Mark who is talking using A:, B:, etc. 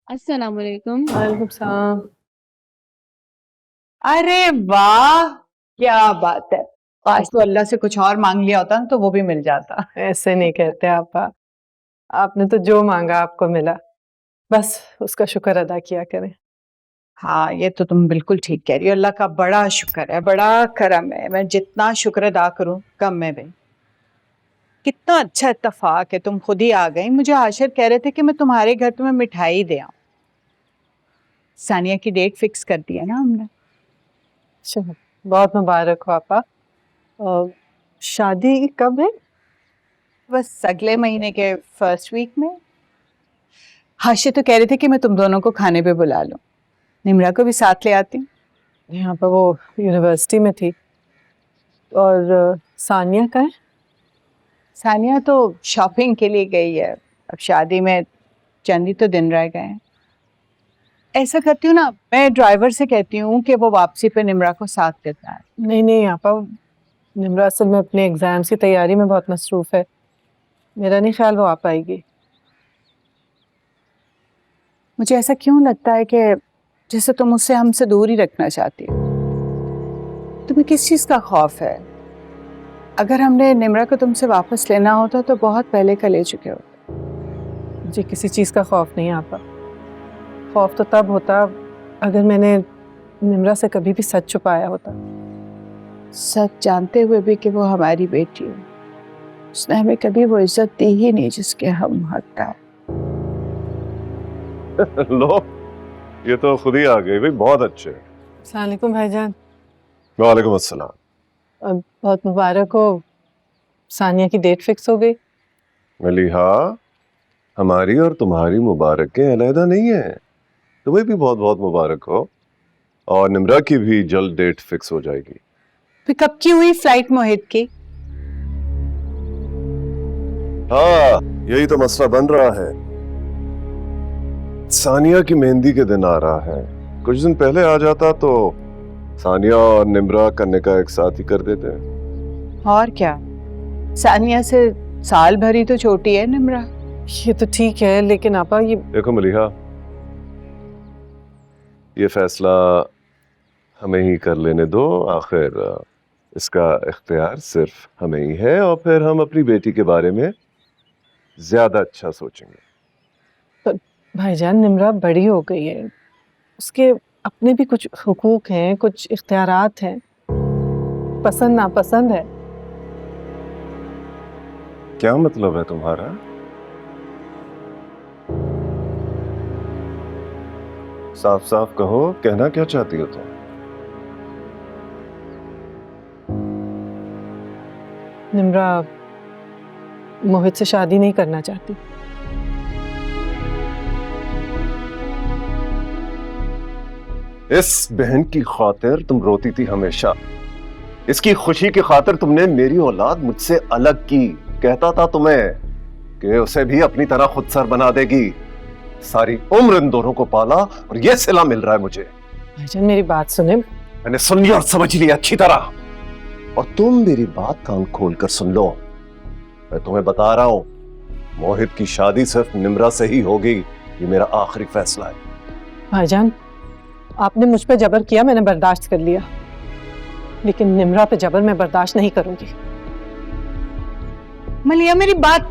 A: अस्सलाम वालेकुम।
B: वालेकुम सलाम।
C: अरे वाह, क्या बात है। आज तो अल्लाह से कुछ और मांग लिया होता ना तो वो भी मिल जाता।
B: ऐसे नहीं कहते आपा, आपने तो जो मांगा आपको मिला, बस उसका शुक्र अदा किया करें।
C: हाँ, ये तो तुम बिल्कुल ठीक कह रही हो। अल्लाह का बड़ा शुक्र है, बड़ा करम है। मैं जितना शुक्र अदा करूं कम है भाई। कितना अच्छा इत्तेफाक है, तुम खुद ही आ गई। मुझे आशिर कह रहे थे कि मैं तुम्हारे घर तुम्हें मिठाई दे आऊं। सानिया की डेट फिक्स कर दी है ना हमने।
B: चलो, बहुत मुबारक हो आपा। शादी कब है?
C: बस अगले महीने के फर्स्ट वीक में। हाशिर तो कह रहे थे कि मैं तुम दोनों को खाने पे बुला लूं, निमरा को भी साथ ले आती हूँ।
B: यहाँ पर वो यूनिवर्सिटी में थी। और सानिया का है?
C: सानिया तो शॉपिंग के लिए गई है। अब शादी में चंद ही तो दिन रह गए हैं। ऐसा करती हूँ ना, मैं ड्राइवर से कहती हूँ कि वो वापसी पे निमरा को साथ देता है।
B: नहीं नहीं आपा, निमरा असल में अपने एग्जाम्स की तैयारी में बहुत मसरूफ है, मेरा नहीं ख्याल वो आ पाएगी।
C: मुझे ऐसा क्यों लगता है कि जैसे तुम उससे हमसे दूर ही रखना चाहती हो। तुम्हें किस चीज़ का खौफ है? अगर हमने निमरा को तुमसे वापस लेना होता तो बहुत पहले का ले चुके होते।
B: मुझे किसी चीज़ का खौफ नहीं आपा। खौफ तो तब होता अगर मैंने निमरा से कभी भी सच छुपाया होता।
C: सच जानते हुए भी कि वो हमारी बेटी है, उसने हमें कभी वो इज्जत दी ही नहीं जिसके हम हकदार।
D: लो, ये तो खुद ही आ गई भाई, बहुत अच्छे।
B: अस्सलाम वालेकुम भाईजान।
D: वालेकुम अस्सलाम।
B: बहुत मुबारक हो, सानिया की डेट फिक्स हो गई।
D: मलिहा, हमारी और तुम्हारी मुबारकें अलहदा नहीं है। तुम्हें भी बहुत बहुत मुबारक हो, और निमरा की भी जल्द डेट फिक्स हो जाएगी।
C: फिर कब की हुई फ्लाइट मोहित की?
D: हाँ, यही तो मसला बन रहा है। सानिया की मेहंदी के दिन आ रहा है। कुछ दिन पहले आ जाता तो सानिया और निमरा का निकाह एक साथ ही कर देते हैं।
C: और क्या, सानिया से साल भर ही तो छोटी है निमरा।
B: ये तो ठीक है, लेकिन आपा ये
D: देखो मलिहा, ये फैसला हमें ही कर लेने दो। आखिर इसका इख्तियार सिर्फ हमें ही है, और फिर हम अपनी बेटी के बारे में ज्यादा अच्छा सोचेंगे।
B: भाईजान निमरा बड़ी हो गई है, उसके अपने भी कुछ हुकूक हैं, कुछ इख्तियारात हैं, पसंद नापसंद है।
D: क्या मतलब है तुम्हारा? साफ साफ कहो, कहना क्या चाहती हो तुम?
B: निमरा मोहित से शादी नहीं करना चाहती।
D: इस बहन की खातिर तुम रोती थी हमेशा। इसकी खुशी की खातिर तुमने मेरी औलाद मुझसे अलग की। कहता था तुम्हें कि उसे भी अपनी तरह खुदसर बना देगी। सारी उम्र इन दोनों को पाला और ये सिला मिल रहा है मुझे।
B: भाईजान मेरी बात सुने।
D: मैंने सुन लिया और समझ लिया अच्छी तरह, और तुम मेरी बात कान खोलकर सुन लो। मैं तुम्हें बता रहा हूं, मोहित की शादी सिर्फ निमरा से ही होगी। ये मेरा आखिरी फैसला है।
B: भाईजान आपने मुझ पे जबर किया, मैंने बर्दाश्त कर लिया, लेकिन निमरा पे जबर मैं बर्दाश्त नहीं करूंगी।
C: मलिया मेरी बात